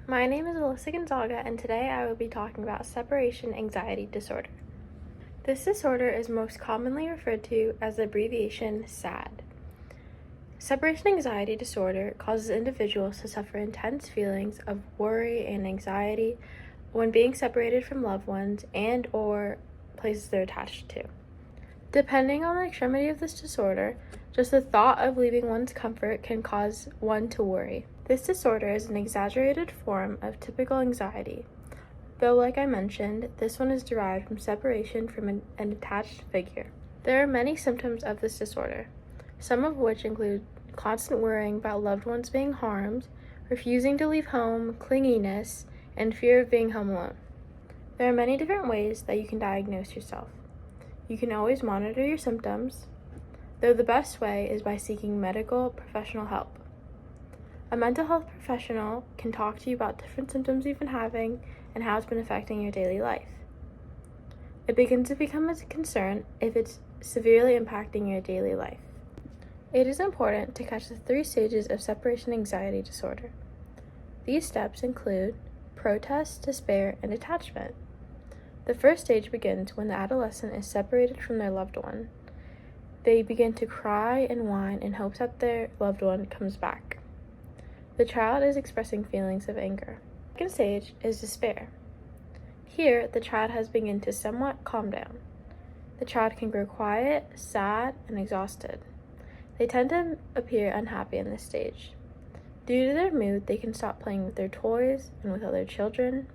My name is Alyssa Gonzaga, and today I will be talking about separation anxiety disorder. This disorder is most commonly referred to as the abbreviation SAD. Separation anxiety disorder causes individuals to suffer intense feelings of worry and anxiety when being separated from loved ones and or places they're attached to. Depending on the extremity of this disorder, just the thought of leaving one's comfort can cause one to worry. This disorder is an exaggerated form of typical anxiety, though like I mentioned, this one is derived from separation from an attached figure. There are many symptoms of this disorder, some of which include constant worrying about loved ones being harmed, refusing to leave home, clinginess, and fear of being home alone. There are many different ways that you can diagnose yourself. You can always monitor your symptoms, though the best way is by seeking medical professional help. A mental health professional can talk to you about different symptoms you've been having and how it's been affecting your daily life. It begins to become a concern if it's severely impacting your daily life. It is important to catch the 3 stages of separation anxiety disorder. These steps include protest, despair, and attachment. The first stage begins when the adolescent is separated from their loved one. They begin to cry and whine in hopes that their loved one comes back. The child is expressing feelings of anger. The second stage is despair. Here, the child has begun to somewhat calm down. The child can grow quiet, sad, and exhausted. They tend to appear unhappy in this stage. Due to their mood, they can stop playing with their toys and with other children.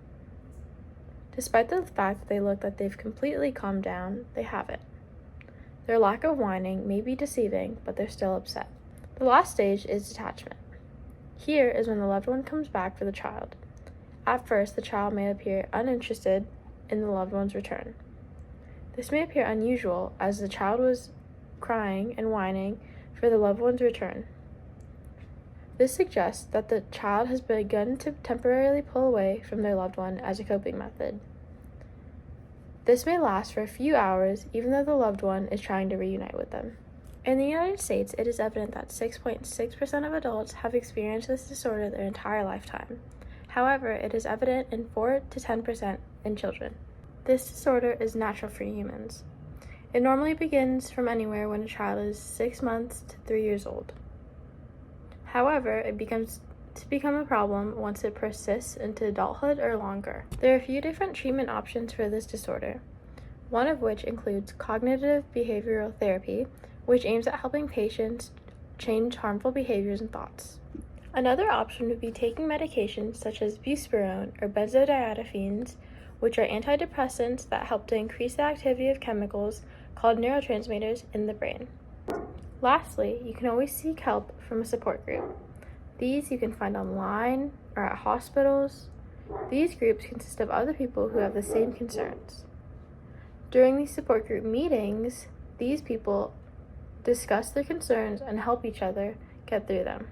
Despite the fact that they look like they've completely calmed down, they haven't. Their lack of whining may be deceiving, but they're still upset. The last stage is detachment. Here is when the loved one comes back for the child. At first, the child may appear uninterested in the loved one's return. This may appear unusual as the child was crying and whining for the loved one's return. This suggests that the child has begun to temporarily pull away from their loved one as a coping method. This may last for a few hours, even though the loved one is trying to reunite with them. In the United States, it is evident that 6.6% of adults have experienced this disorder their entire lifetime. However, it is evident in 4 to 10% in children. This disorder is natural for humans. It normally begins from anywhere when a child is 6 months to 3 years old. However, it becomes a problem once it persists into adulthood or longer. There are a few different treatment options for this disorder, one of which includes cognitive behavioral therapy, which aims at helping patients change harmful behaviors and thoughts. Another option would be taking medications such as buspirone or benzodiazepines, which are antidepressants that help to increase the activity of chemicals called neurotransmitters in the brain. Lastly, you can always seek help from a support group. These you can find online or at hospitals. These groups consist of other people who have the same concerns. During these support group meetings, these people discuss their concerns and help each other get through them.